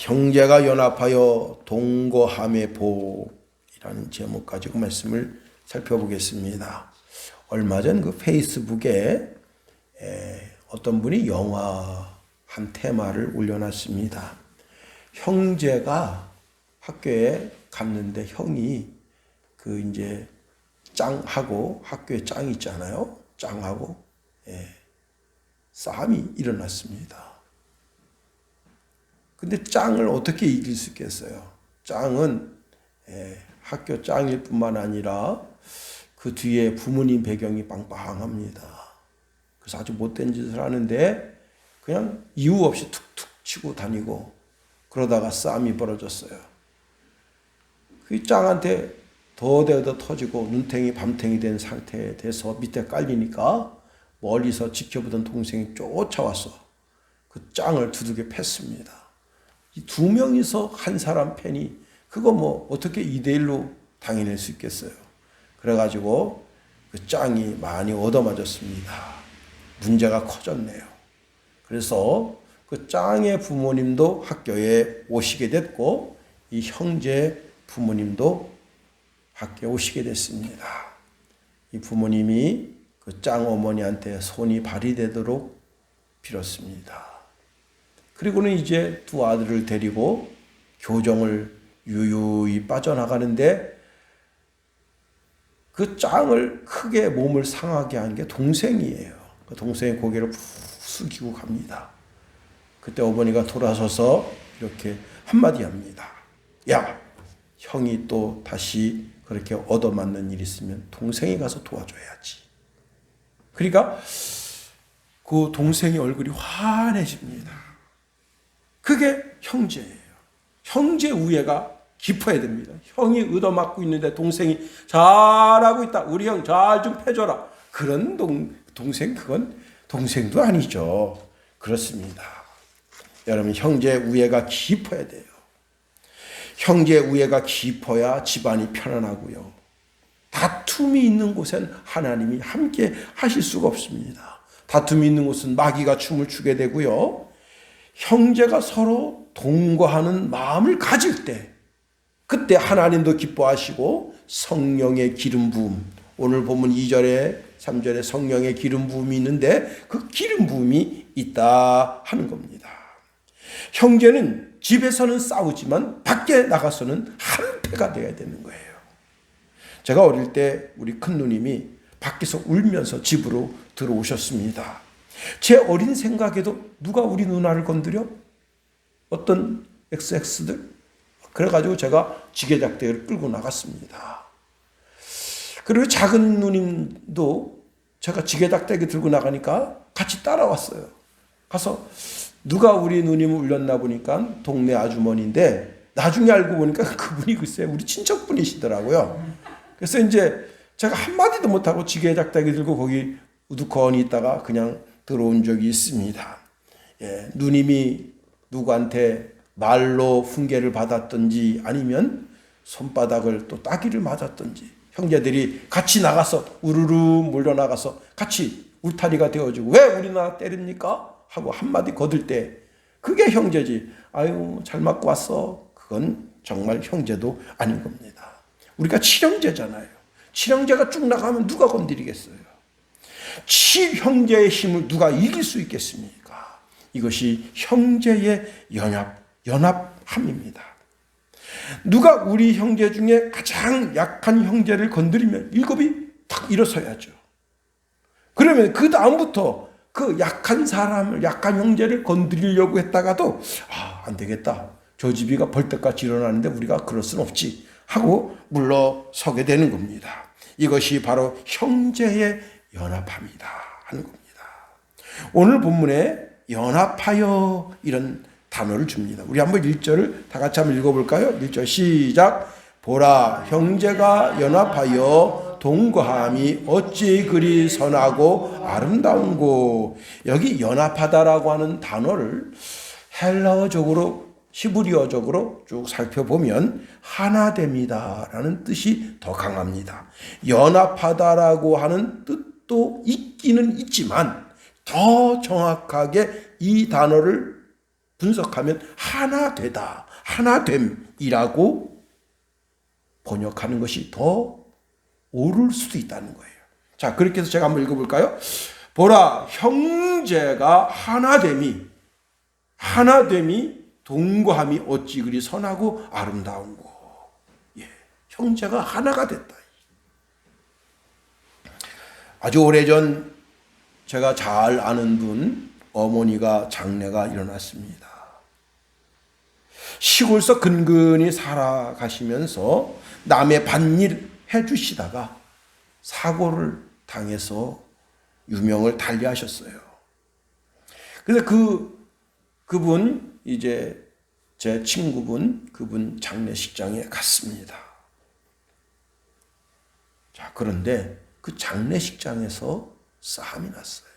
형제가 연합하여 동거함의 복이라는 제목 가지고 말씀을 살펴보겠습니다. 얼마 전 그 페이스북에 어떤 분이 영화 한 테마를 올려놨습니다. 형제가 학교에 갔는데 형이 그 이제 짱하고 학교에 짱이 있잖아요. 짱하고 싸움이 일어났습니다. 근데 짱을 어떻게 이길 수 있겠어요? 짱은 학교 짱일 뿐만 아니라 그 뒤에 부모님 배경이 빵빵합니다. 그래서 아주 못된 짓을 하는데 그냥 이유 없이 툭툭 치고 다니고 그러다가 싸움이 벌어졌어요. 그 짱한테 더 터지고 눈탱이 밤탱이 된 상태에 돼서 밑에 깔리니까 멀리서 지켜보던 동생이 쫓아와서 그 짱을 두들겨 팼습니다. 이 두 명이서 한 사람 편이 그거 뭐 어떻게 2대1로 당해낼 수 있겠어요. 그래가지고 그 짱이 많이 얻어맞았습니다. 문제가 커졌네요. 그래서 그 짱의 부모님도 학교에 오시게 됐고 이 형제 부모님도 학교에 오시게 됐습니다. 이 부모님이 그 짱 어머니한테 손이 발이 되도록 빌었습니다. 그리고는 이제 두 아들을 데리고 교정을 유유히 빠져나가는데 그 짱을 크게 몸을 상하게 한 게 동생이에요. 그 동생의 고개를 푹 숙이고 갑니다. 그때 어머니가 돌아서서 이렇게 한마디 합니다. 야, 형이 또 다시 그렇게 얻어맞는 일이 있으면 동생이 가서 도와줘야지. 그러니까 그 동생의 얼굴이 환해집니다. 그게 형제예요. 형제 우애가 깊어야 됩니다. 형이 얻어맞고 있는데 동생이 잘하고 있다. 우리 형 잘 좀 패줘라. 그런 동생 그건 동생도 아니죠. 그렇습니다. 여러분 형제 우애가 깊어야 돼요. 형제 우애가 깊어야 집안이 편안하고요. 다툼이 있는 곳엔 하나님이 함께 하실 수가 없습니다. 다툼이 있는 곳은 마귀가 춤을 추게 되고요. 형제가 서로 동거하는 마음을 가질 때 그때 하나님도 기뻐하시고 성령의 기름 부음, 오늘 본문 2절에 3절에 성령의 기름 부음이 있는데 그 기름 부음이 있다 하는 겁니다. 형제는 집에서는 싸우지만 밖에 나가서는 한패가 되어야 되는 거예요. 제가 어릴 때 우리 큰 누님이 밖에서 울면서 집으로 들어오셨습니다. 제 어린 생각에도 누가 우리 누나를 건드려? 어떤 XX들? 그래가지고 제가 지게작대기를 끌고 나갔습니다. 그리고 작은 누님도 제가 지게작대기 들고 나가니까 같이 따라왔어요. 가서 누가 우리 누님을 울렸나 보니까 동네 아주머니인데 나중에 알고 보니까 그분이 글쎄 우리 친척분이시더라고요. 그래서 이제 제가 한마디도 못하고 지게작대기 들고 거기 우두커니 있다가 그냥 들어온 적이 있습니다. 누님이 누구한테 말로 훈계를 받았든지 아니면 손바닥을 또 따귀를 맞았든지 형제들이 같이 나가서 우르르 몰려나가서 같이 울타리가 되어주고 왜 우리 누나 때립니까? 하고 한마디 거들 때 그게 형제지. 아유 잘 맞고 왔어. 그건 정말 형제도 아닌 겁니다. 우리가 칠형제잖아요. 칠형제가 쭉 나가면 누가 건드리겠어요? 칠형제의 힘을 누가 이길 수 있겠습니까? 이것이 형제의 연합함입니다. 누가 우리 형제 중에 가장 약한 형제를 건드리면 일곱이 탁 일어서야죠. 그러면 그 다음부터 그 약한 사람을, 약한 형제를 건드리려고 했다가도 안 되겠다. 저 집이가 벌떡같이 일어나는데 우리가 그럴 수는 없지 하고 물러서게 되는 겁니다. 이것이 바로 형제의 연합합니다 하는 겁니다. 오늘 본문에 연합하여 이런 단어를 줍니다. 우리 한번 1절을 다 같이 한번 읽어볼까요? 1절 시작. 보라 형제가 연합하여 동거함이 어찌 그리 선하고 아름다운고. 여기 연합하다라고 하는 단어를 헬라어적으로 히브리어적으로 쭉 살펴보면 하나됨이다라는 뜻이 더 강합니다. 연합하다라고 하는 뜻도 있기는 있지만 더 정확하게 이 단어를 분석하면 하나 되다, 하나됨이라고 번역하는 것이 더 옳을 수도 있다는 거예요. 자, 그렇게 해서 제가 한번 읽어볼까요? 보라, 형제가 하나됨이 동거함이 어찌 그리 선하고 아름다운고. 예, 형제가 하나가 됐다. 아주 오래전 제가 잘 아는 분 어머니가 장례가 일어났습니다. 시골서 근근히 살아가시면서 남의 밭일 해주시다가 사고를 당해서 유명을 달리하셨어요. 그래서 그분 이제 제 친구분 그분 장례식장에 갔습니다. 자, 그런데 그 장례식장에서 싸움이 났어요.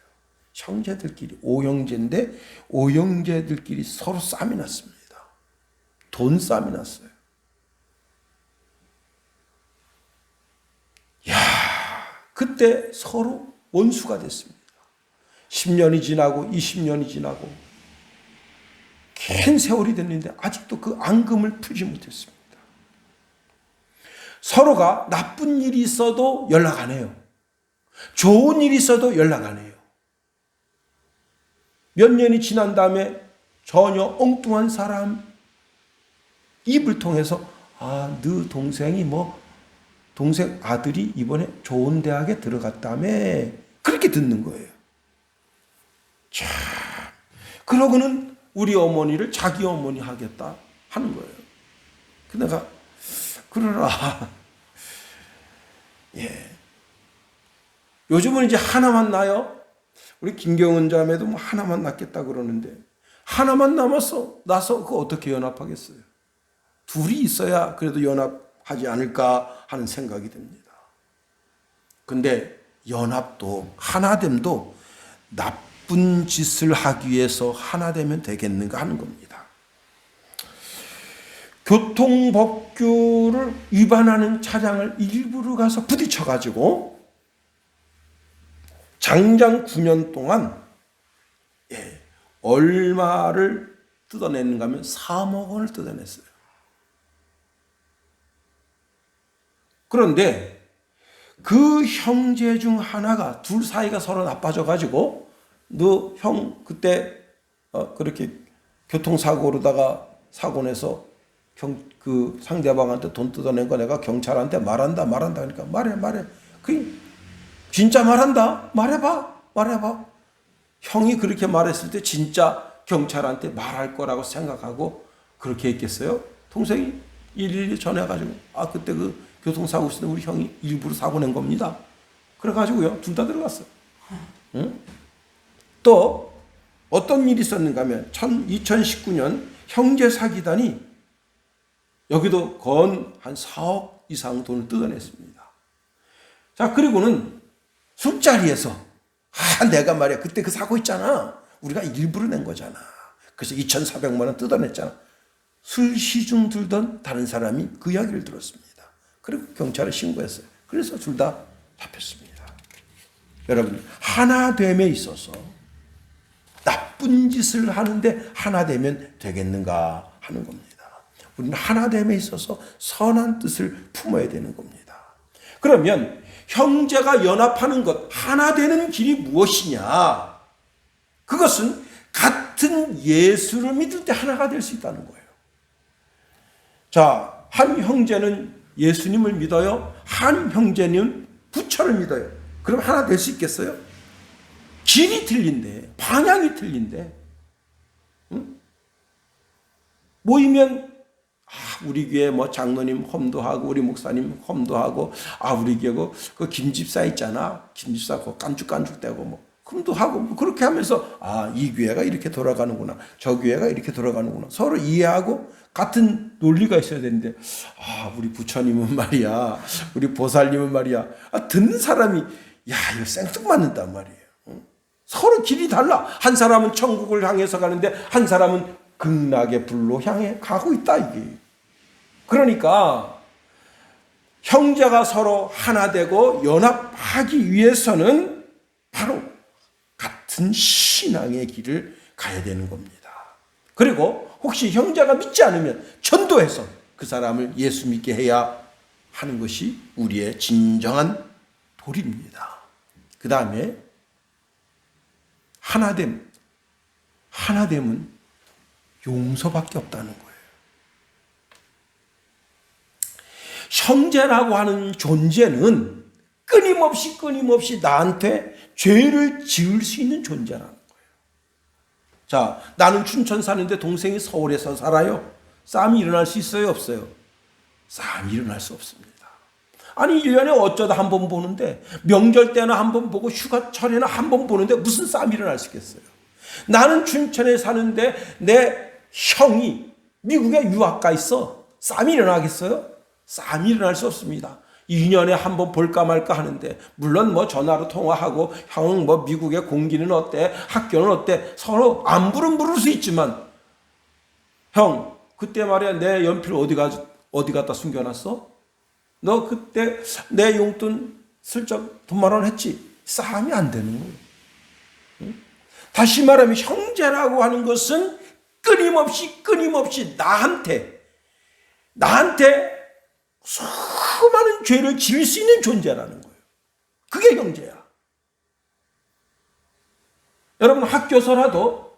형제들끼리, 오형제인데 오형제들끼리 서로 싸움이 났습니다. 돈 싸움이 났어요. 야, 그때 서로 원수가 됐습니다. 10년이 지나고 20년이 지나고 긴 세월이 됐는데 아직도 그 앙금을 풀지 못했습니다. 서로가 나쁜 일이 있어도 연락 안 해요. 좋은 일이 있어도 연락 안 해요. 몇 년이 지난 다음에 전혀 엉뚱한 사람 입을 통해서 너 동생이 동생 아들이 이번에 좋은 대학에 들어갔다며 그렇게 듣는 거예요. 참, 그러고는 우리 어머니를 자기 어머니 하겠다 하는 거예요. 그 내가 그러라. 예. 요즘은 이제 하나만 나요. 우리 김경은 자매도 하나만 낳겠다 그러는데 하나만 나서 그거 어떻게 연합하겠어요? 둘이 있어야 그래도 연합하지 않을까 하는 생각이 듭니다. 근데 연합도 하나됨도 나쁜 짓을 하기 위해서 하나되면 되겠는가 하는 겁니다. 교통법규를 위반하는 차량을 일부러 가서 부딪혀가지고 장장 9년 동안 얼마를 뜯어냈는가 하면 3억 원을 뜯어냈어요. 그런데 그 형제 중 하나가 둘 사이가 서로 나빠져가지고 너 형 그때 그렇게 교통사고로다가 사고 내서 그 상대방한테 돈 뜯어낸 거 내가 경찰한테 말한다 그러니까 말해 진짜 말한다 말해봐 형이 그렇게 말했을 때 진짜 경찰한테 말할 거라고 생각하고 그렇게 했겠어요? 동생이 112 전해가지고 그때 그 교통사고 있을 때 우리 형이 일부러 사고 낸 겁니다. 그래가지고요 둘 다 들어갔어요. 응? 또 어떤 일이 있었는가 하면 2019년 형제 사기단이 여기도 건 한 4억 이상 돈을 뜯어냈습니다. 자, 그리고는 술자리에서 내가 말이야 그때 그 사고 있잖아. 우리가 일부러 낸 거잖아. 그래서 2,400만 원 뜯어냈잖아. 술 시중 들던 다른 사람이 그 이야기를 들었습니다. 그리고 경찰에 신고했어요. 그래서 둘 다 잡혔습니다. 여러분, 하나됨에 있어서 나쁜 짓을 하는데 하나되면 되겠는가 하는 겁니다. 우리는 하나됨에 있어서 선한 뜻을 품어야 되는 겁니다. 그러면 형제가 연합하는 것, 하나되는 길이 무엇이냐? 그것은 같은 예수를 믿을 때 하나가 될 수 있다는 거예요. 자, 한 형제는 예수님을 믿어요. 한 형제는 부처를 믿어요. 그럼 하나 될 수 있겠어요? 길이 틀린데, 방향이 틀린데, 응? 모이면 우리 교회 장로님 험도하고 우리 목사님 험도하고 우리 교회 그 김집사 있잖아. 김집사 그 깐죽깐죽대고 흠도하고 그렇게 하면서 이 교회가 이렇게 돌아가는구나. 저 교회가 이렇게 돌아가는구나. 서로 이해하고 같은 논리가 있어야 되는데 우리 부처님은 말이야. 우리 보살님은 말이야. 듣는 사람이 이거 생뚱맞는단 말이에요. 서로 길이 달라. 한 사람은 천국을 향해서 가는데 한 사람은 극락의 불로 향해 가고 있다 이게. 그러니까 형제가 서로 하나 되고 연합하기 위해서는 바로 같은 신앙의 길을 가야 되는 겁니다. 그리고 혹시 형제가 믿지 않으면 전도해서 그 사람을 예수 믿게 해야 하는 것이 우리의 진정한 도리입니다. 그 다음에 하나됨은 용서밖에 없다는 거예요. 형제라고 하는 존재는 끊임없이 나한테 죄를 지을 수 있는 존재라는 거예요. 자, 나는 춘천 사는데 동생이 서울에서 살아요. 싸움이 일어날 수 있어요, 없어요? 싸움이 일어날 수 없습니다. 아니 1년에 어쩌다 한 번 보는데, 명절 때나 한 번 보고 휴가철에나 한 번 보는데 무슨 싸움이 일어날 수 있겠어요? 나는 춘천에 사는데 내 형이 미국에 유학 가 있어. 싸움이 일어나겠어요? 싸움이 일어날 수 없습니다. 2년에 한 번 볼까 말까 하는데, 물론 뭐 전화로 통화하고 형 뭐 미국의 공기는 어때? 학교는 어때? 서로 안부는 물을 수 있지만, 형 그때 말이야 내 연필 어디 갖다 숨겨놨어? 너 그때 내 용돈 슬쩍 돈 10,000원 했지? 싸움이 안 되는 거예요. 응? 다시 말하면 형제라고 하는 것은 끊임없이 나한테 수많은 죄를 지을 수 있는 존재라는 거예요. 그게 형제야. 여러분 학교에서라도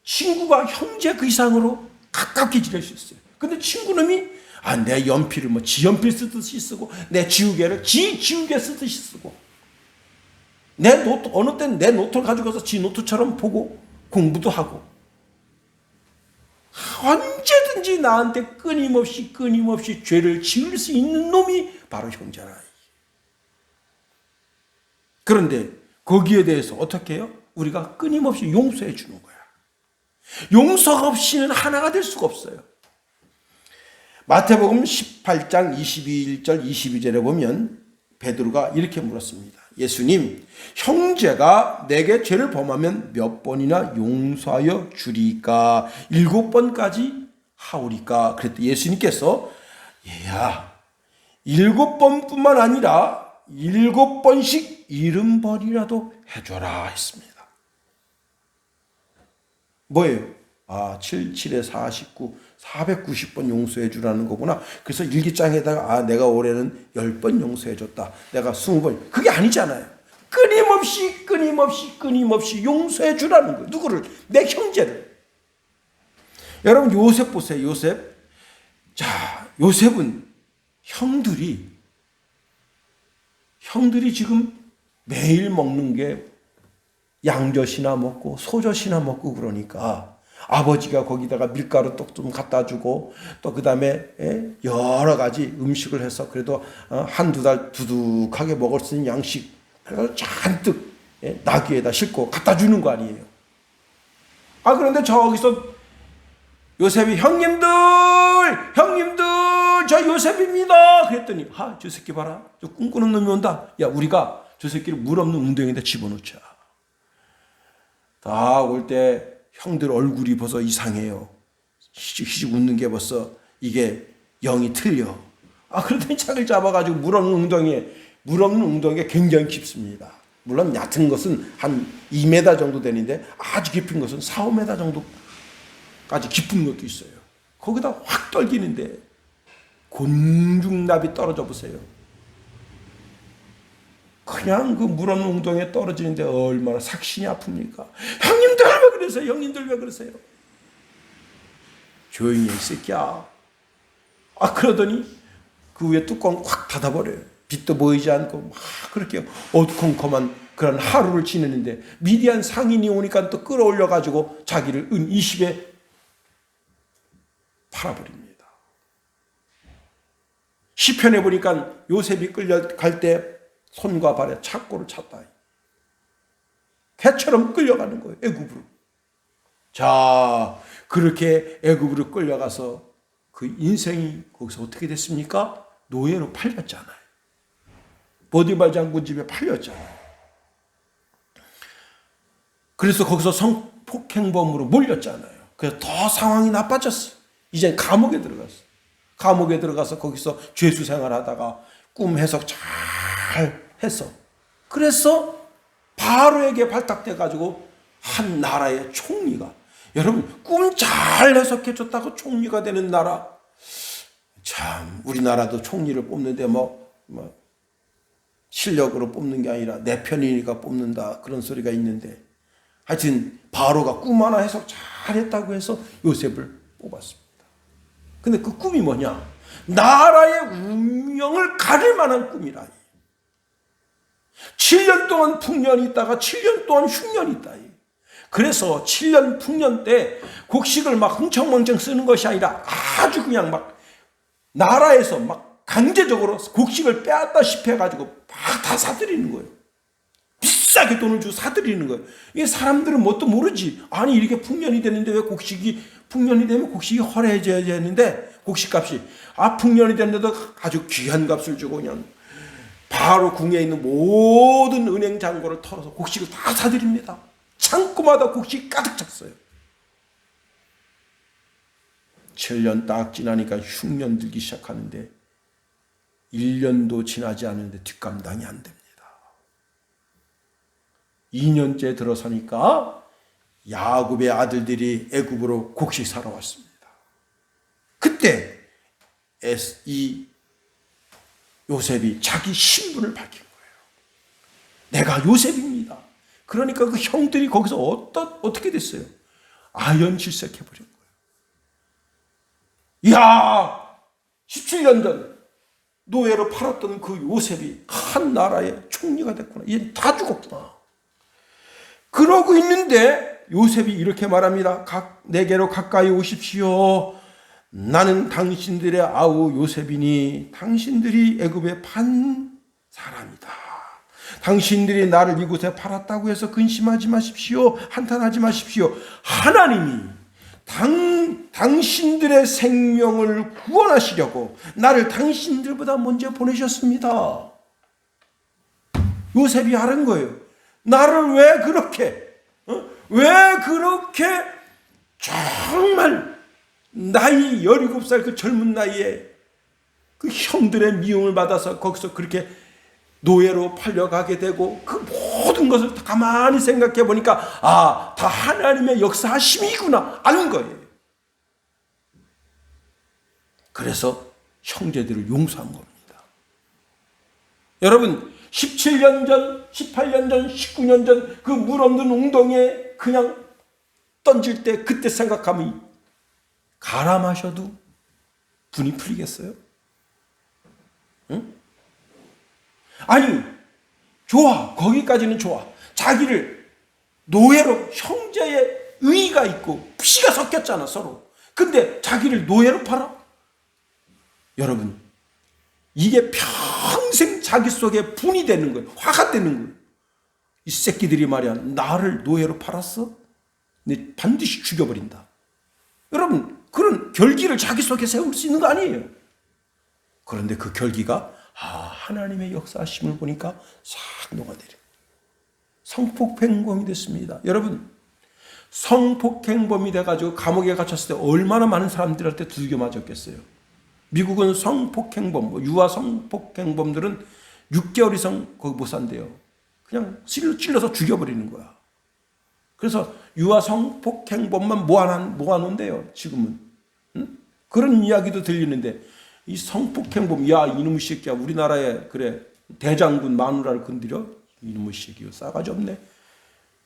친구가 형제 그 이상으로 가깝게 지낼 수 있어요. 근데 친구놈이 내 연필을 뭐 지 연필 쓰듯이 쓰고, 내 지우개를 지 지우개 쓰듯이 쓰고, 내 노트 어느 때는 내 노트를 가지고서 지 노트처럼 보고 공부도 하고, 언제든지 나한테 끊임없이 죄를 지을 수 있는 놈이 바로 형제라. 그런데 거기에 대해서 어떻게 해요? 우리가 끊임없이 용서해 주는 거야. 용서가 없이는 하나가 될 수가 없어요. 마태복음 18장 22절 22절에 보면 베드로가 이렇게 물었습니다. 예수님, 형제가 내게 죄를 범하면 몇 번이나 용서하여 주리까? 7번까지 하오리까? 그랬더니 예수님께서 얘야, 7번뿐만 아니라 7번씩 70번이라도 해줘라 했습니다. 뭐예요? 7, 7에 49, 490번 용서해 주라는 거구나. 그래서 일기장에다가 내가 올해는 10번 용서해 줬다. 내가 20번. 그게 아니잖아요. 끊임없이 용서해 주라는 거예요. 누구를? 내 형제를. 여러분 요셉 보세요. 요셉. 자, 요셉은 형들이 지금 매일 먹는 게 양젓이나 먹고 소젓이나 먹고 그러니까 아버지가 거기다가 밀가루 떡 좀 갖다 주고, 또 그 다음에 여러 가지 음식을 해서 그래도 한두 달 두둑하게 먹을 수 있는 양식 그래서 잔뜩 나귀에다 싣고 갖다 주는 거 아니에요. 그런데 저기서 요셉이 형님들 저 요셉입니다 그랬더니 저 새끼 봐라, 저 꿈꾸는 놈이 온다. 야, 우리가 저 새끼를 물 없는 웅덩이에다 집어넣자. 다 올 때 형들 얼굴이 벌써 이상해요. 희죽희죽 웃는 게 벌써 이게 영이 틀려. 그러더니 창을 잡아가지고 물 없는 웅덩이에 굉장히 깊습니다. 물론 얕은 것은 한 2m 정도 되는데 아주 깊은 것은 4, 5m 정도까지 깊은 것도 있어요. 거기다 확 떨기는데 곤죽나비 떨어져 보세요. 그냥 그 물 없는 웅덩이에 떨어지는데 얼마나 삭신이 아픕니까? 형님들 왜 그러세요? 형님들 왜 그러세요? 조용히 해, 이 새끼야. 그러더니 그 위에 뚜껑 확 닫아버려요. 빛도 보이지 않고 막 그렇게 어두컴컴한 그런 하루를 지내는데, 미디안 상인이 오니까 또 끌어올려가지고 자기를 은 20에 팔아버립니다. 시편에 보니까 요셉이 끌려갈 때 손과 발에 착고를 찼다. 개처럼 끌려가는 거예요, 애굽으로. 자, 그렇게 애굽으로 끌려가서 그 인생이 거기서 어떻게 됐습니까? 노예로 팔렸잖아요. 보디발 장군 집에 팔렸잖아요. 그래서 거기서 성폭행범으로 몰렸잖아요. 그래서 더 상황이 나빠졌어요. 이제 감옥에 들어갔어요. 감옥에 들어가서 거기서 죄수 생활하다가 꿈 해석 잘 해서, 그래서 바로에게 발탁돼 가지고 한 나라의 총리가, 여러분, 꿈 잘 해석해 줬다고 총리가 되는 나라. 참, 우리나라도 총리를 뽑는데 실력으로 뽑는 게 아니라 내 편이니까 뽑는다, 그런 소리가 있는데, 하여튼 바로가 꿈 하나 해석 잘했다고 해서 요셉을 뽑았습니다. 근데 그 꿈이 뭐냐? 나라의 운명을 가릴 만한 꿈이라니. 7년 동안 풍년이 있다가 7년 동안 흉년이 있다. 그래서 7년 풍년 때 곡식을 막 흥청망청 쓰는 것이 아니라 아주 그냥 막 나라에서 막 강제적으로 곡식을 빼앗다시피 해가지고 막 다 사들이는 거예요. 비싸게 돈을 주고 사들이는 거예요. 이게 사람들은 뭣도 모르지. 아니, 이렇게 풍년이 되는데 왜 풍년이 되면 곡식이 허래해져야 되는데, 곡식값이, 풍년이 됐는데도 아주 귀한 값을 주고 그냥 바로 궁에 있는 모든 은행 잔고를 털어서 곡식을 다 사들입니다. 창고마다 곡식이 가득 찼어요. 7년 딱 지나니까 흉년 들기 시작하는데 1년도 지나지 않는데 뒷감당이 안 됩니다. 2년째 들어서니까 야곱의 아들들이 애굽으로 곡식 사러 왔습니다. 그때 이 요셉이 자기 신분을 밝힌 거예요. 내가 요셉입니다. 그러니까 그 형들이 거기서 어떻게 됐어요? 아연실색해버린 거예요. 이야, 17년 전 노예로 팔았던 그 요셉이 한 나라의 총리가 됐구나. 얘 다 죽었구나. 그러고 있는데 요셉이 이렇게 말합니다. 내게로 가까이 오십시오. 나는 당신들의 아우 요셉이니 당신들이 애굽에 판 사람이다. 당신들이 나를 이곳에 팔았다고 해서 근심하지 마십시오. 한탄하지 마십시오. 하나님이 당신들의 생명을 구원하시려고 나를 당신들보다 먼저 보내셨습니다. 요셉이 하는 거예요. 나를 왜 그렇게 정말 나이 17살 그 젊은 나이에 그 형들의 미움을 받아서 거기서 그렇게 노예로 팔려가게 되고 그 모든 것을 가만히 생각해 보니까 다 하나님의 역사하심이구나 아는 거예요. 그래서 형제들을 용서한 겁니다. 여러분, 17년 전, 18년 전, 19년 전 그 물 없는 웅덩이에 그냥 던질 때 그때 생각하면 갈아 마셔도 분이 풀리겠어요? 응? 아니, 좋아. 거기까지는 좋아. 자기를 노예로, 형제의 의의가 있고 피가 섞였잖아, 서로. 근데 자기를 노예로 팔아? 여러분, 이게 평생 자기 속에 분이 되는 거예요. 화가 되는 거예요. 이 새끼들이 말이야, 나를 노예로 팔았어? 내 반드시 죽여버린다. 여러분, 그런 결기를 자기 속에 세울 수 있는 거 아니에요. 그런데 그 결기가 하나님의 역사하심을 보니까 싹 녹아내려. 성폭행범이 됐습니다. 여러분, 성폭행범이 돼가지고 감옥에 갇혔을 때 얼마나 많은 사람들한테 두들겨 맞았겠어요. 미국은 성폭행범, 유아 성폭행범들은 6개월 이상 거기 못 산대요. 그냥 찔러서 죽여버리는 거야. 그래서 유아 성폭행범만 모아놓은대요, 지금은. 응? 그런 이야기도 들리는데, 이 성폭행범, 야, 이놈의 새끼야, 우리나라에, 그래, 대장군 마누라를 건드려? 이놈의 새끼야, 싸가지 없네.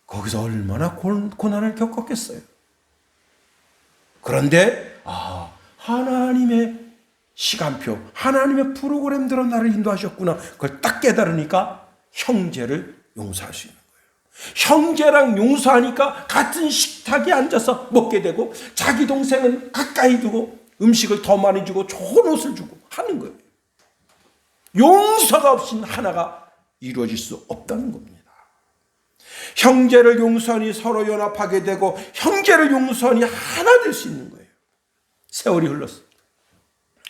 거기서 얼마나 고난을 겪었겠어요. 그런데, 하나님의 시간표, 하나님의 프로그램대로 나를 인도하셨구나. 그걸 딱 깨달으니까 형제를 용서할 수 있는 거예요. 형제랑 용서하니까 같은 식탁에 앉아서 먹게 되고 자기 동생은 가까이 두고 음식을 더 많이 주고 좋은 옷을 주고 하는 거예요. 용서가 없이는 하나가 이루어질 수 없다는 겁니다. 형제를 용서하니 서로 연합하게 되고 형제를 용서하니 하나 될 수 있는 거예요. 세월이 흘렀어요.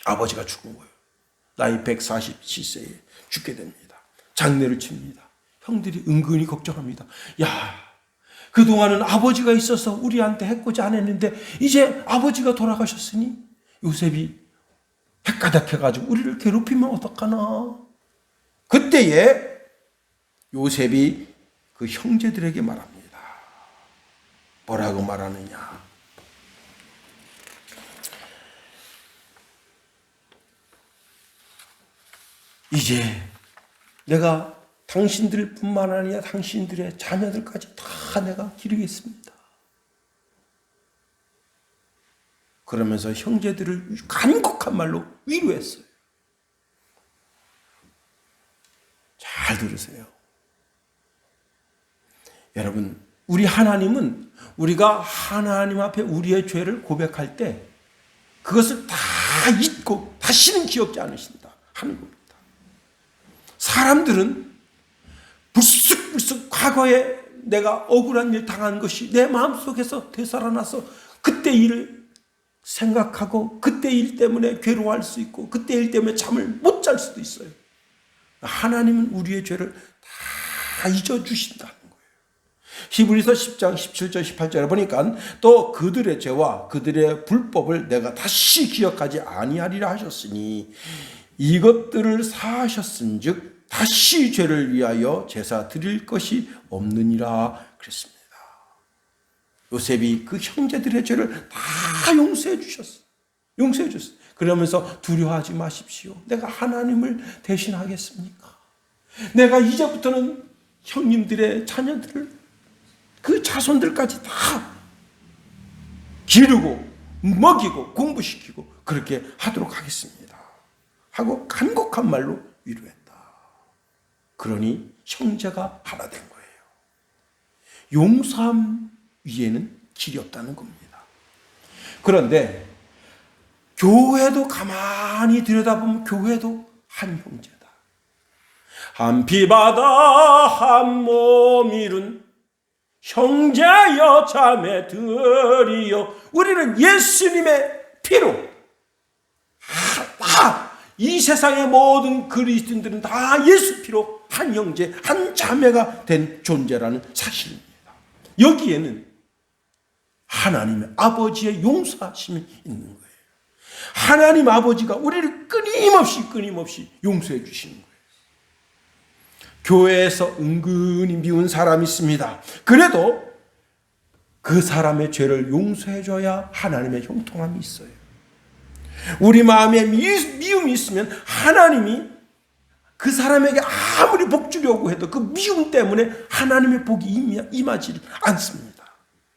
아버지가 죽은 거예요. 나이 147세에 죽게 됩니다. 장례를 칩니다. 형들이 은근히 걱정합니다. 야, 그동안은 아버지가 있어서 우리한테 해코지 안 했는데 이제 아버지가 돌아가셨으니 요셉이 헷가닥해가지고 우리를 괴롭히면 어떡하나. 그때에 요셉이 그 형제들에게 말합니다. 뭐라고 말하느냐. 이제 내가 당신들뿐만 아니라 당신들의 자녀들까지 다 내가 기르겠습니다. 그러면서 형제들을 간곡한 말로 위로했어요. 잘 들으세요. 여러분, 우리 하나님은 우리가 하나님 앞에 우리의 죄를 고백할 때 그것을 다 잊고 다시는 기억지 않으신다 하는 겁니다. 사람들은 불쑥불쑥 과거에 내가 억울한 일 당한 것이 내 마음속에서 되살아나서 그때 일을 생각하고 그때 일 때문에 괴로워할 수 있고 그때 일 때문에 잠을 못 잘 수도 있어요. 하나님은 우리의 죄를 다 잊어주신다는 거예요. 히브리서 10장 17절 18절에 보니까 또 그들의 죄와 그들의 불법을 내가 다시 기억하지 아니하리라 하셨으니 이것들을 사하셨은즉 다시 죄를 위하여 제사 드릴 것이 없느니라 그랬습니다. 요셉이 그 형제들의 죄를 다 용서해 주셨어요. 용서해 줬어요. 그러면서 두려워하지 마십시오. 내가 하나님을 대신하겠습니까? 내가 이제부터는 형님들의 자녀들을 그 자손들까지 다 기르고 먹이고 공부시키고 그렇게 하도록 하겠습니다. 하고 간곡한 말로 위로했다. 그러니 형제가 하나 된 거예요. 용서함 위에는 길이 없다는 겁니다. 그런데 교회도 가만히 들여다보면 교회도 한 형제다. 한 피바다 한 몸 이룬 형제여 자매들이여. 우리는 예수님의 피로 이 세상의 모든 그리스도인들은 다 예수 피로 한 형제 한 자매가 된 존재라는 사실입니다. 여기에는 하나님의 아버지의 용서하심이 있는 거예요. 하나님 아버지가 우리를 끊임없이 용서해 주시는 거예요. 교회에서 은근히 미운 사람이 있습니다. 그래도 그 사람의 죄를 용서해 줘야 하나님의 형통함이 있어요. 우리 마음에 미움이 있으면 하나님이 그 사람에게 아무리 복 주려고 해도 그 미움 때문에 하나님의 복이 임하지 않습니다.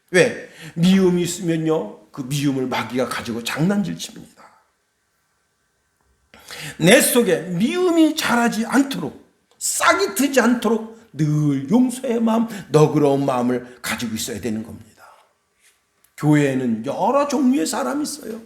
왜? 미움이 있으면요, 그 미움을 마귀가 가지고 장난질 칩니다. 내 속에 미움이 자라지 않도록, 싹이 트지 않도록 늘 용서의 마음, 너그러운 마음을 가지고 있어야 되는 겁니다. 교회에는 여러 종류의 사람이 있어요.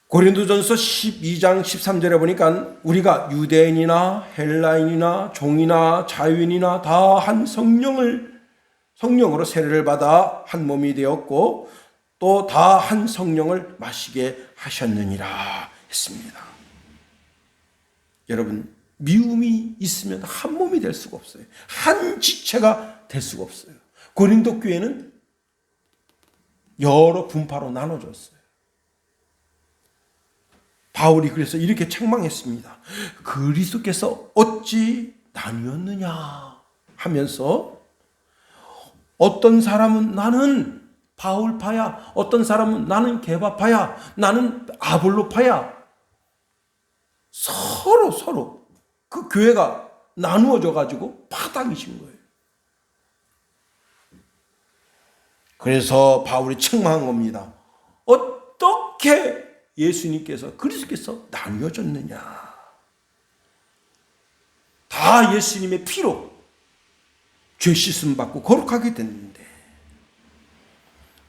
고린도전서 12장 13절에 보니까 우리가 유대인이나 헬라인이나 종이나 자유인이나 다 한 성령으로 세례를 받아 한 몸이 되었고 또 다 한 성령을 마시게 하셨느니라 했습니다. 여러분, 미움이 있으면 한 몸이 될 수가 없어요. 한 지체가 될 수가 없어요. 고린도 교회는 여러 분파로 나눠졌어요. 바울이 그래서 이렇게 책망했습니다. 그리스도께서 어찌 나뉘었느냐 하면서 어떤 사람은 나는 바울파야, 어떤 사람은 나는 게바파야, 나는 아볼로파야. 서로 그 교회가 나누어져 가지고 파당이신 거예요. 그래서 바울이 책망한 겁니다. 어떻게 예수님께서 그리스도께서 나뉘어졌느냐. 다 예수님의 피로 죄 씻음 받고 거룩하게 됐는데,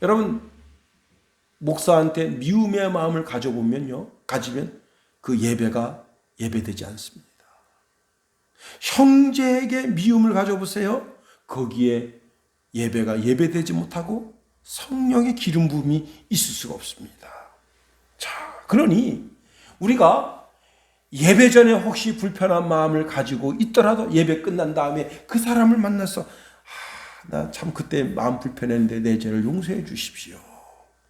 여러분, 목사한테 미움의 마음을 가지면 그 예배가 예배되지 않습니다. 형제에게 미움을 가져보세요. 거기에 예배가 예배되지 못하고 성령의 기름 부음이 있을 수가 없습니다. 자, 그러니 우리가 예배 전에 혹시 불편한 마음을 가지고 있더라도 예배 끝난 다음에 그 사람을 만나서 나 참 그때 마음 불편했는데 내 죄를 용서해 주십시오.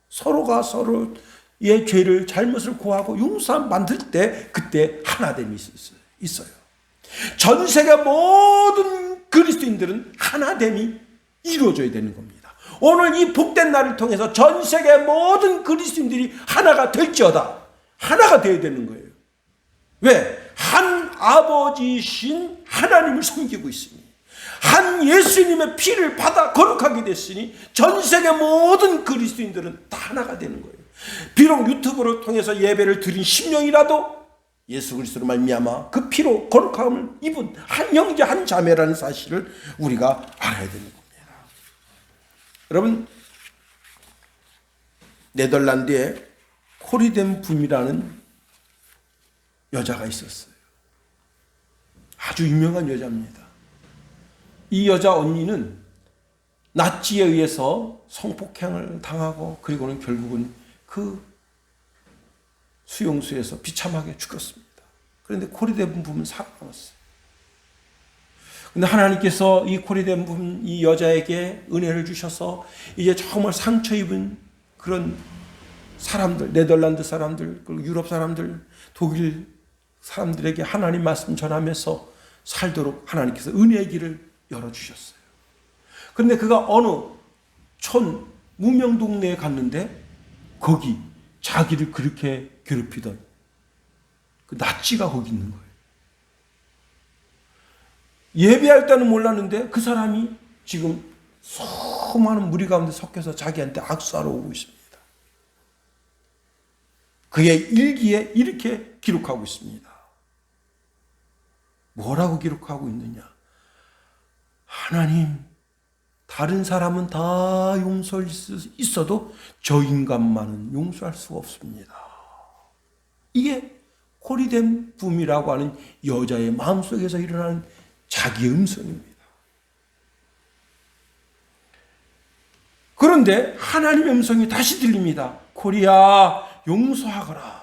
서로가 서로의 죄를 잘못을 고하고 용서함 만들 때 그때 하나됨이 있어요. 전 세계 모든 그리스도인들은 하나됨이 이루어져야 되는 겁니다. 오늘 이 복된 날을 통해서 전 세계 모든 그리스도인들이 하나가 될지어다. 하나가 되어야 되는 거예요. 왜? 한 아버지신 하나님을 섬기고 있으니, 한 예수님의 피를 받아 거룩하게 됐으니 전 세계 모든 그리스도인들은 다 하나가 되는 거예요. 비록 유튜브를 통해서 예배를 드린 10명이라도 예수 그리스도로 말미암아 그 피로 거룩함을 입은 한 형제 한 자매라는 사실을 우리가 알아야 되는 겁니다. 여러분, 네덜란드에 코리덴 붐이라는 여자가 있었어요. 아주 유명한 여자입니다. 이 여자 언니는 나치에 의해서 성폭행을 당하고 그리고는 결국은 그 수용소에서 비참하게 죽었습니다. 그런데 코리덴 붐은 살아남았어요. 근데 하나님께서 이 코리덴 붐 이 여자에게 은혜를 주셔서 이제 정말 상처 입은 그런 사람들, 네덜란드 사람들, 그리고 유럽 사람들, 독일 사람들에게 하나님 말씀 전하면서 살도록 하나님께서 은혜의 길을 열어주셨어요. 그런데 그가 어느 촌 무명 동네에 갔는데 거기 자기를 그렇게 괴롭히던 그 나치가 거기 있는 거예요. 예배할 때는 몰랐는데 그 사람이 지금 수많은 무리 가운데 섞여서 자기한테 악수하러 오고 있습니다. 그의 일기에 이렇게 기록하고 있습니다. 뭐라고 기록하고 있느냐? 하나님, 다른 사람은 다 용서할 수 있어도 저 인간만은 용서할 수가 없습니다. 이게 코리덴 붐이라고 하는 여자의 마음속에서 일어나는 자기의 음성입니다. 그런데 하나님의 음성이 다시 들립니다. 코리야, 용서하거라.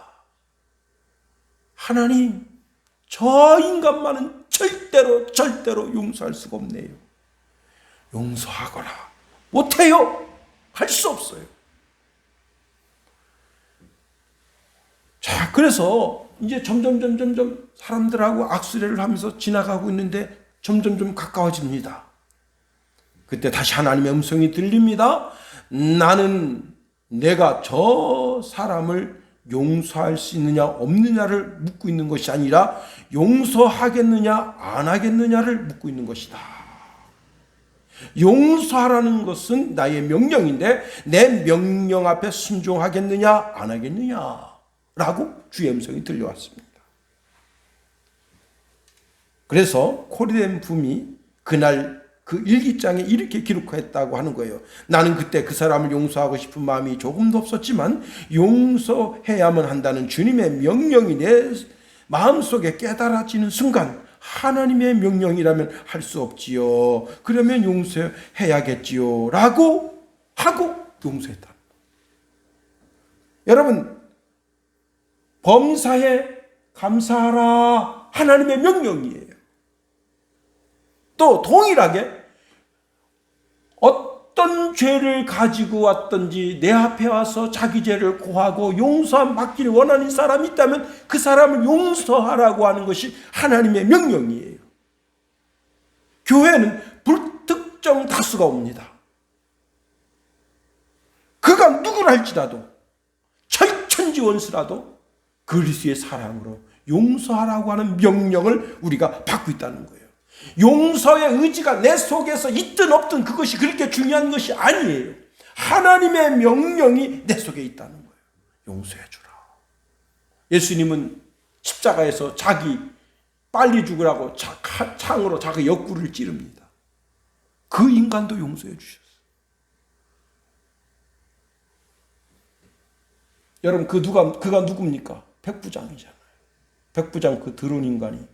하나님, 저 인간만은 절대로 용서할 수가 없네요. 용서하거라. 못해요. 할 수 없어요. 자, 그래서 이제 점점 사람들하고 악수례를 하면서 지나가고 있는데 점점 가까워집니다. 그때 다시 하나님의 음성이 들립니다. 나는 내가 저 사람을 용서할 수 있느냐 없느냐를 묻고 있는 것이 아니라 용서하겠느냐 안 하겠느냐를 묻고 있는 것이다. 용서하라는 것은 나의 명령인데 내 명령 앞에 순종하겠느냐 안 하겠느냐 라고 주의 음성이 들려왔습니다. 그래서 코리덴 붐이 그날 그 일기장에 이렇게 기록했다고 하는 거예요. 나는 그때 그 사람을 용서하고 싶은 마음이 조금도 없었지만 용서해야만 한다는 주님의 명령이 내 마음속에 깨달아지는 순간 하나님의 명령이라면 할 수 없지요. 그러면 용서해야겠지요. 라고 하고 용서했다. 여러분, 범사에 감사하라 하나님의 명령이에요. 또 동일하게 어떤 죄를 가지고 왔든지 내 앞에 와서 자기 죄를 고하고 용서함 받기를 원하는 사람이 있다면 그 사람을 용서하라고 하는 것이 하나님의 명령이에요. 교회는 불특정 다수가 옵니다. 그가 누구라 할지라도 철천지 원수라도 그리스도의 사랑으로 용서하라고 하는 명령을 우리가 받고 있다는 거예요. 용서의 의지가 내 속에서 있든 없든 그것이 그렇게 중요한 것이 아니에요. 하나님의 명령이 내 속에 있다는 거예요. 용서해 주라. 예수님은 십자가에서 자기 빨리 죽으라고 창으로 자기 옆구리를 찌릅니다. 그 인간도 용서해 주셨어요. 여러분, 그가 누굽니까? 백부장이잖아요. 백부장 그 더러운 인간이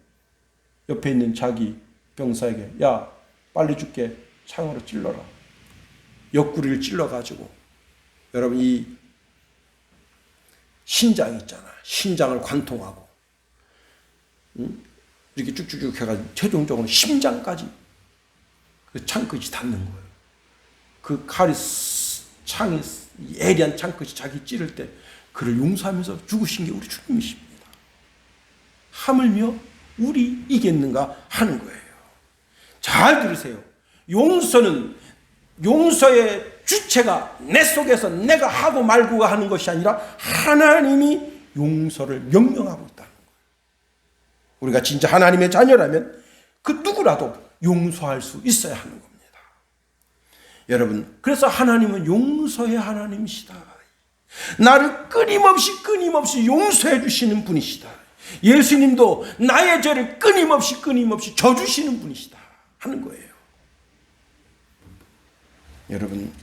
옆에 있는 자기 병사에게 야, 빨리 죽게 창으로 찔러라. 옆구리를 찔러가지고, 여러분, 이 신장 있잖아. 신장을 관통하고 이렇게 쭉쭉쭉 해가지고 최종적으로 심장까지 그 창끝이 닿는 거예요. 그 칼이 창이 예리한 창끝이 자기 찌를 때 그를 용서하면서 죽으신 게 우리 주님이십니다. 하물며 우리 이겠는가 하는 거예요. 잘 들으세요. 용서의 주체가 내 속에서 내가 하고 말고 하는 것이 아니라 하나님이 용서를 명령하고 있다는 거예요. 우리가 진짜 하나님의 자녀라면 그 누구라도 용서할 수 있어야 하는 겁니다. 여러분, 그래서 하나님은 용서의 하나님이시다. 나를 끊임없이 용서해 주시는 분이시다. 예수님도 나의 죄를 끊임없이 져주시는 분이시다 하는 거예요. 여러분,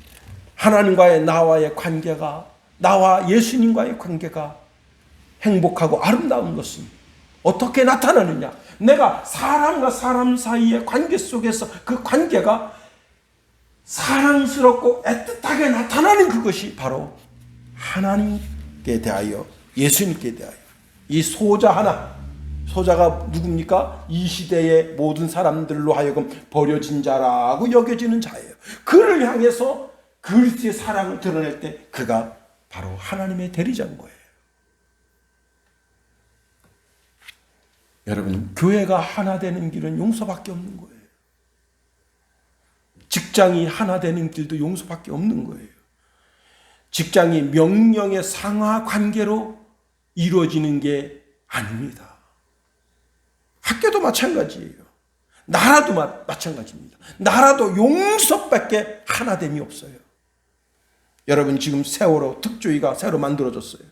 하나님과의 나와의 관계가, 나와 예수님과의 관계가 행복하고 아름다운 것은 어떻게 나타나느냐? 내가 사람과 사람 사이의 관계 속에서 그 관계가 사랑스럽고 애틋하게 나타나는 그것이 바로 하나님께 대하여, 예수님께 대하여 이 소자 하나, 소자가 누굽니까? 이 시대의 모든 사람들로 하여금 버려진 자라고 여겨지는 자예요. 그를 향해서 그리스도의 사랑을 드러낼 때 그가 바로 하나님의 대리자인 거예요. 여러분, 교회가 하나 되는 길은 용서밖에 없는 거예요. 직장이 하나 되는 길도 용서밖에 없는 거예요. 직장이 명령의 상하 관계로 이루어지는 게 아닙니다. 학교도 마찬가지예요. 나라도 마찬가지입니다. 나라도 용서밖에 하나됨이 없어요. 여러분, 지금 세월호 특조위가 새로 만들어졌어요.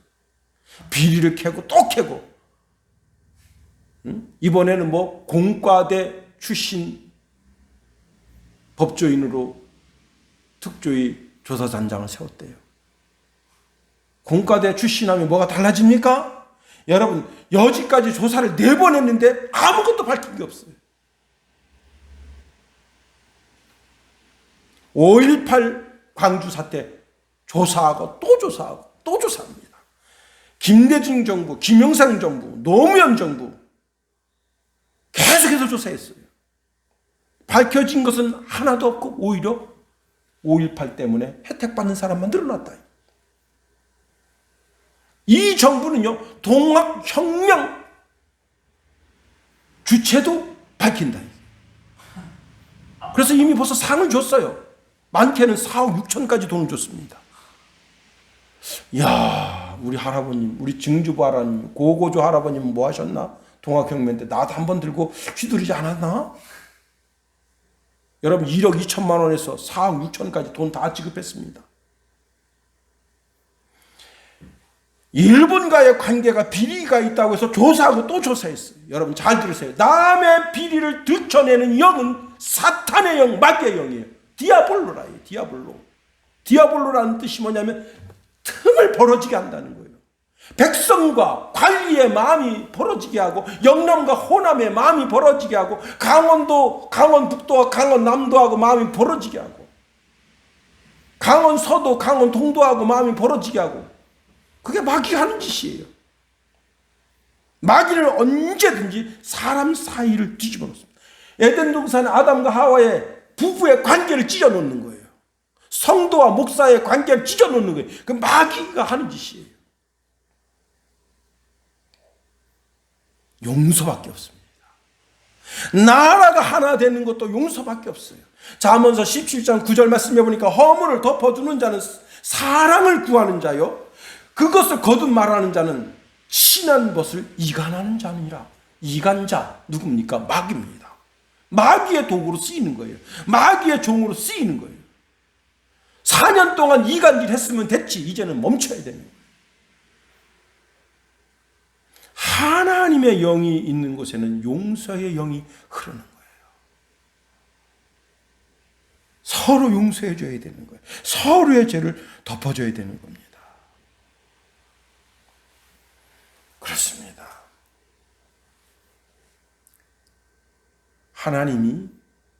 비리를 캐고 또 캐고, 이번에는 공과대 출신 법조인으로 특조위 조사단장을 세웠대요. 공과대 출신하면 뭐가 달라집니까? 여러분, 여지까지 조사를 4번 했는데 아무것도 밝힌 게 없어요. 5.18 광주 사태 조사하고 또 조사하고 또 조사합니다. 김대중 정부, 김영삼 정부, 노무현 정부 계속해서 조사했어요. 밝혀진 것은 하나도 없고 오히려 5.18 때문에 혜택받는 사람만 늘어났다. 이 정부는요, 동학혁명 주체도 밝힌다. 그래서 이미 벌써 상을 줬어요. 많게는 4억 6천까지 돈을 줬습니다. 이야, 우리 할아버님, 우리 증주부 할아버님, 고고조 할아버님은 뭐 하셨나? 동학혁명 때 나도 한번 들고 휘두르지 않았나? 여러분, 1억 2천만 원에서 4억 6천까지 돈 다 지급했습니다. 일본과의 관계가 비리가 있다고 해서 조사하고 또 조사했어요. 여러분 잘 들으세요. 남의 비리를 들춰내는 영은 사탄의 영, 마귀의 영이에요. 디아볼로라예요. 디아볼로라는 뜻이 뭐냐면 틈을 벌어지게 한다는 거예요. 백성과 관리의 마음이 벌어지게 하고, 영남과 호남의 마음이 벌어지게 하고, 강원북도와 강원남도하고 마음이 벌어지게 하고, 강원서도, 강원동도하고 마음이 벌어지게 하고, 그게 마귀가 하는 짓이에요. 마귀는 언제든지 사람 사이를 뒤집어 놓습니다. 에덴 동산 아담과 하와의 부부의 관계를 찢어놓는 거예요. 성도와 목사의 관계를 찢어놓는 거예요. 그 마귀가 하는 짓이에요. 용서밖에 없습니다. 나라가 하나 되는 것도 용서밖에 없어요. 잠언서 17장 9절 말씀해 보니까 허물을 덮어두는 자는 사랑을 구하는 자요, 그것을 거듭 말하는 자는 친한 것을 이간하는 자니라. 이간자 누굽니까? 마귀입니다. 마귀의 도구로 쓰이는 거예요. 마귀의 종으로 쓰이는 거예요. 4년 동안 이간질 했으면 됐지, 이제는 멈춰야 되는 거예요. 하나님의 영이 있는 곳에는 용서의 영이 흐르는 거예요. 서로 용서해 줘야 되는 거예요. 서로의 죄를 덮어줘야 되는 겁니다. 그렇습니다. 하나님이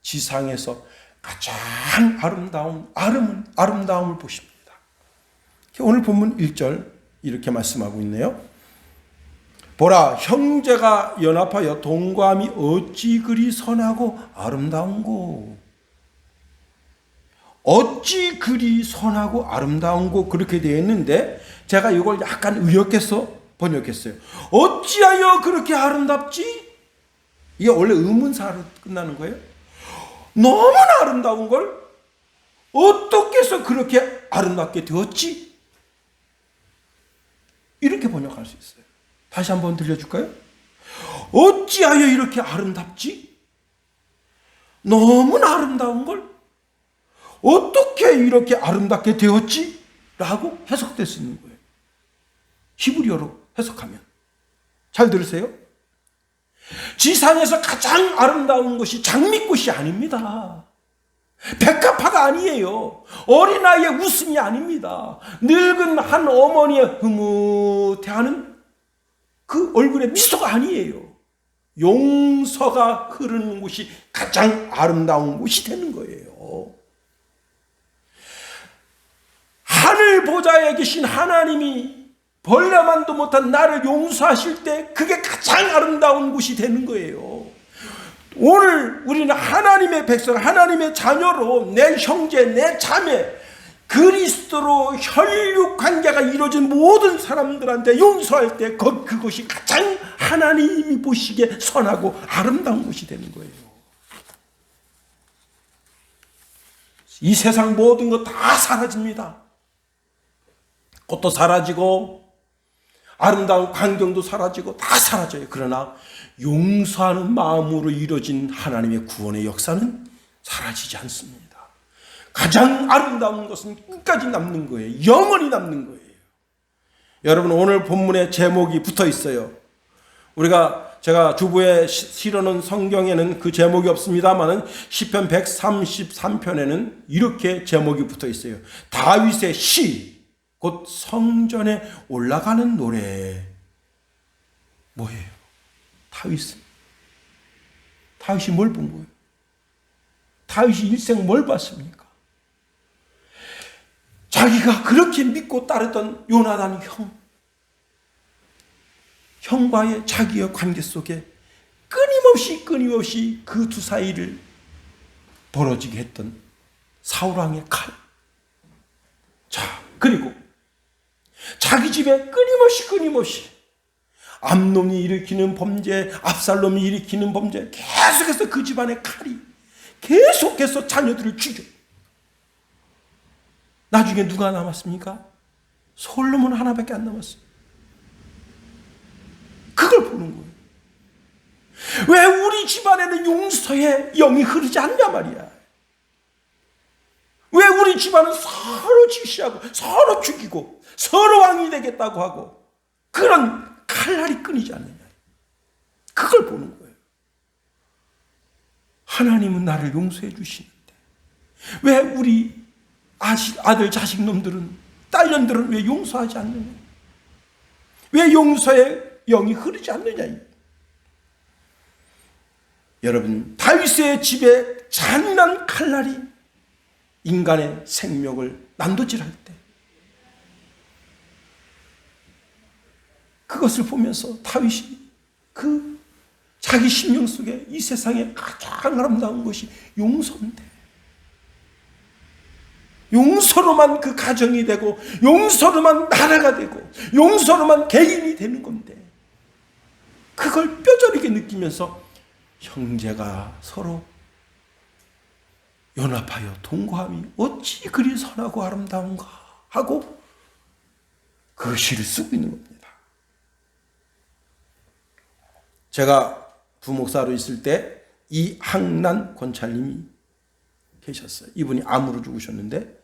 지상에서 가장 아름다움을 보십니다. 오늘 본문 1절 이렇게 말씀하고 있네요. 보라, 형제가 연합하여 동거함이 어찌 그리 선하고 아름다운고. 어찌 그리 선하고 아름다운고, 그렇게 되어 있는데 제가 이걸 약간 의역해서 번역했어요. 어찌하여 그렇게 아름답지? 이게 원래 의문사로 끝나는 거예요. 너무나 아름다운 걸 어떻게 해서 그렇게 아름답게 되었지? 이렇게 번역할 수 있어요. 다시 한번 들려줄까요? 어찌하여 이렇게 아름답지? 너무나 아름다운 걸 어떻게 이렇게 아름답게 되었지? 라고 해석될 수 있는 거예요. 히브리어로 해석하면. 잘 들으세요. 지상에서 가장 아름다운 것이 장미꽃이 아닙니다. 백합화가 아니에요. 어린아이의 웃음이 아닙니다. 늙은 한 어머니의 흐뭇해하는 그 얼굴의 미소가 아니에요. 용서가 흐르는 곳이 가장 아름다운 곳이 되는 거예요. 하늘 보좌에 계신 하나님이 벌레만도 못한 나를 용서하실 때 그게 가장 아름다운 곳이 되는 거예요. 오늘 우리는 하나님의 백성, 하나님의 자녀로 내 형제, 내 자매, 그리스도로 혈육 관계가 이루어진 모든 사람들한테 용서할 때 그것이 가장 하나님이 보시기에 선하고 아름다운 곳이 되는 거예요. 이 세상 모든 것 다 사라집니다. 꽃도 사라지고 아름다운 광경도 사라지고 다 사라져요. 그러나 용서하는 마음으로 이루어진 하나님의 구원의 역사는 사라지지 않습니다. 가장 아름다운 것은 끝까지 남는 거예요. 영원히 남는 거예요. 여러분, 오늘 본문에 제목이 붙어 있어요. 제가 주부에 실어놓은 성경에는 그 제목이 없습니다만은 시편 133편에는 이렇게 제목이 붙어 있어요. 다윗의 시, 곧 성전에 올라가는 노래. 뭐예요? 다윗이 뭘 본 거예요? 다윗이 일생 뭘 봤습니까? 자기가 그렇게 믿고 따르던 요나단 형과의 자기의 관계 속에 끊임없이 그 두 사이를 벌어지게 했던 사울왕의 칼. 자, 그리고 자기 집에 끊임없이 암논이 일으키는 범죄, 압살롬이 일으키는 범죄, 계속해서 그 집안의 칼이 계속해서 자녀들을 죽여. 나중에 누가 남았습니까? 솔로몬 하나밖에 안 남았어요. 그걸 보는 거예요. 왜 우리 집안에는 용서의 영이 흐르지 않냐 말이야. 왜 우리 집안은 서로 질시하고 서로 죽이고 서로 왕이 되겠다고 하고 그런 칼날이 끊이지 않느냐. 그걸 보는 거예요. 하나님은 나를 용서해 주시는데 왜 우리 아들 자식 놈들은, 딸년들은 왜 용서하지 않느냐. 왜 용서의 영이 흐르지 않느냐. 여러분, 다윗의 집에 잔인한 칼날이 인간의 생명을 난도질할 때 그것을 보면서 다윗이 그 자기 심령 속에 이 세상에 가장 아름다운 것이 용서인데, 용서로만 그 가정이 되고 용서로만 나라가 되고 용서로만 개인이 되는 건데 그걸 뼈저리게 느끼면서 형제가 서로 연합하여 동거함이 어찌 그리 선하고 아름다운가 하고 그 시를 쓰고 있는 겁니다. 제가 부목사로 있을 때 이항란 권찰님이 계셨어요. 이분이 암으로 죽으셨는데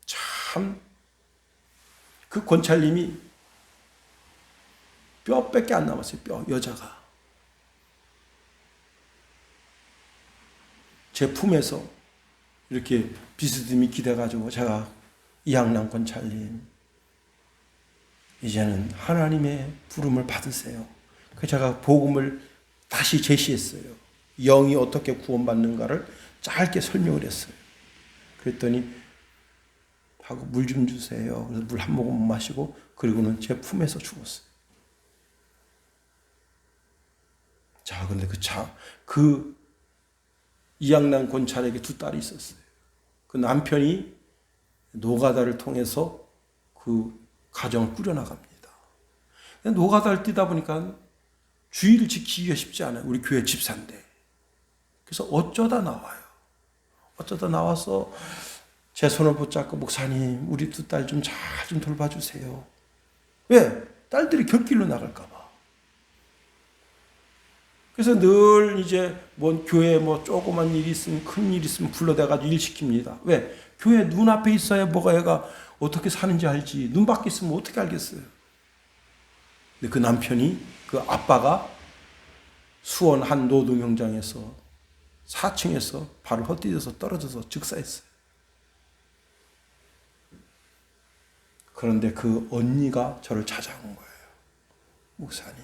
참 그 권찰님이 뼈밖에 안 남았어요. 여자가 제 품에서 이렇게 비스듬히 기대가지고 제가 이항란 권찰님 이제는 하나님의 부름을 받으세요. 그래서 제가 복음을 다시 제시했어요. 영이 어떻게 구원받는가를 짧게 설명을 했어요. 그랬더니 하고 물 좀 주세요. 그래서 물 한 모금 마시고 그리고는 제 품에서 죽었어요. 자, 근데 그 이항란 권찰에게 두 딸이 있었어요. 그 남편이 노가다를 통해서 그 가정을 꾸려나갑니다. 노가다를 뛰다 보니까 주의를 지키기가 쉽지 않아요. 우리 교회 집사인데. 그래서 어쩌다 나와요. 어쩌다 나와서 제 손을 붙잡고 목사님 우리 두 딸 좀 잘 좀 돌봐주세요. 왜? 딸들이 곁길로 나갈까 봐. 그래서 늘 이제 뭐 교회 뭐 조그만 일 있으면 큰 일 있으면 불러대가지고 일 시킵니다. 왜? 교회 눈앞에 있어야 뭐가 얘가 어떻게 사는지 알지. 눈 밖에 있으면 어떻게 알겠어요. 근데 그 남편이, 그 아빠가 수원 한 노동 현장에서 4층에서 발을 헛디뎌서 떨어져서 즉사했어요. 그런데 그 언니가 저를 찾아온 거예요. 목사님,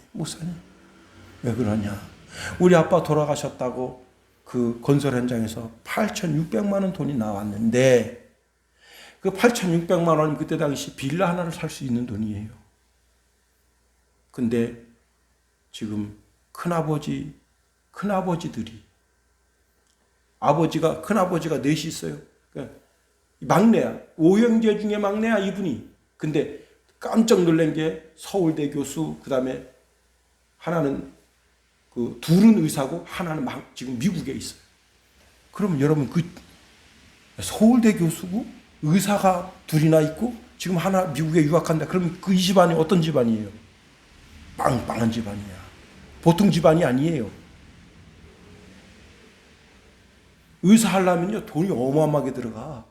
왜 그러냐? 우리 아빠 돌아가셨다고 그 건설 현장에서 8,600만 원 돈이 나왔는데 그 8,600만 원이 그때 당시 빌라 하나를 살 수 있는 돈이에요. 근데 지금 큰아버지들이 큰아버지가 넷이 있어요. 그러니까 막내야. 5형제 중에 막내야, 이분이. 근데 깜짝 놀란 게 서울대 교수, 그 다음에 하나는 둘은 의사고 하나는 지금 미국에 있어요. 그러면 여러분 서울대 교수고 의사가 둘이나 있고 지금 하나 미국에 유학한다. 그러면 이 집안이 어떤 집안이에요? 빵빵한 집안이야. 보통 집안이 아니에요. 의사 하려면요 돈이 어마어마하게 들어가.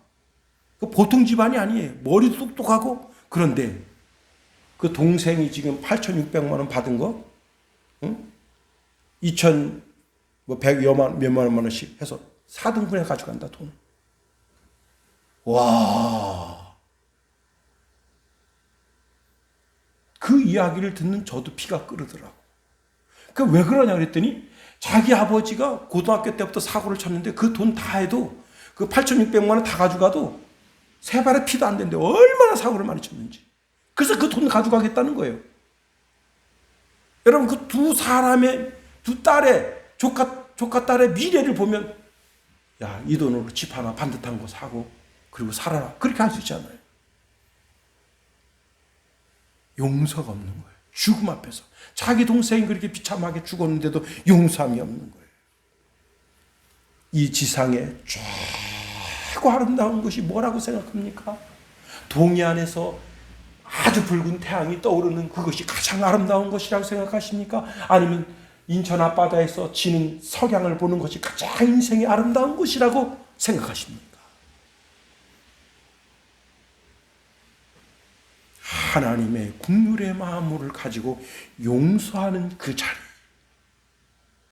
보통 집안이 아니에요. 머리도 똑똑하고. 그런데 그 동생이 지금 8,600만 원 받은 거, 응? 2,100여만 원씩 해서 4등분해 가져간다, 돈. 와. 그 이야기를 듣는 저도 피가 끓더라고. 왜 그러냐 그랬더니 자기 아버지가 고등학교 때부터 사고를 쳤는데 그 돈 다 해도 그 8,600만 원 다 가져가도 세 발의 피도 안 되는데 얼마나 사고를 많이 쳤는지. 그래서 그 돈 가져가겠다는 거예요. 여러분 그 두 딸의 조카 딸의 미래를 보면 야, 이 돈으로 집 하나 반듯한 거 사고 그리고 살아라. 그렇게 할 수 있잖아요. 용서가 없는 거예요. 죽음 앞에서. 자기 동생이 그렇게 비참하게 죽었는데도 용서함이 없는 거예요. 이 지상에 최고 아름다운 것이 뭐라고 생각합니까? 동해안에서 아주 붉은 태양이 떠오르는 그것이 가장 아름다운 것이라고 생각하십니까? 아니면 인천 앞바다에서 지는 석양을 보는 것이 가장 인생의 아름다운 것이라고 생각하십니까? 하나님의 긍휼의 마음을 가지고 용서하는 그 자리.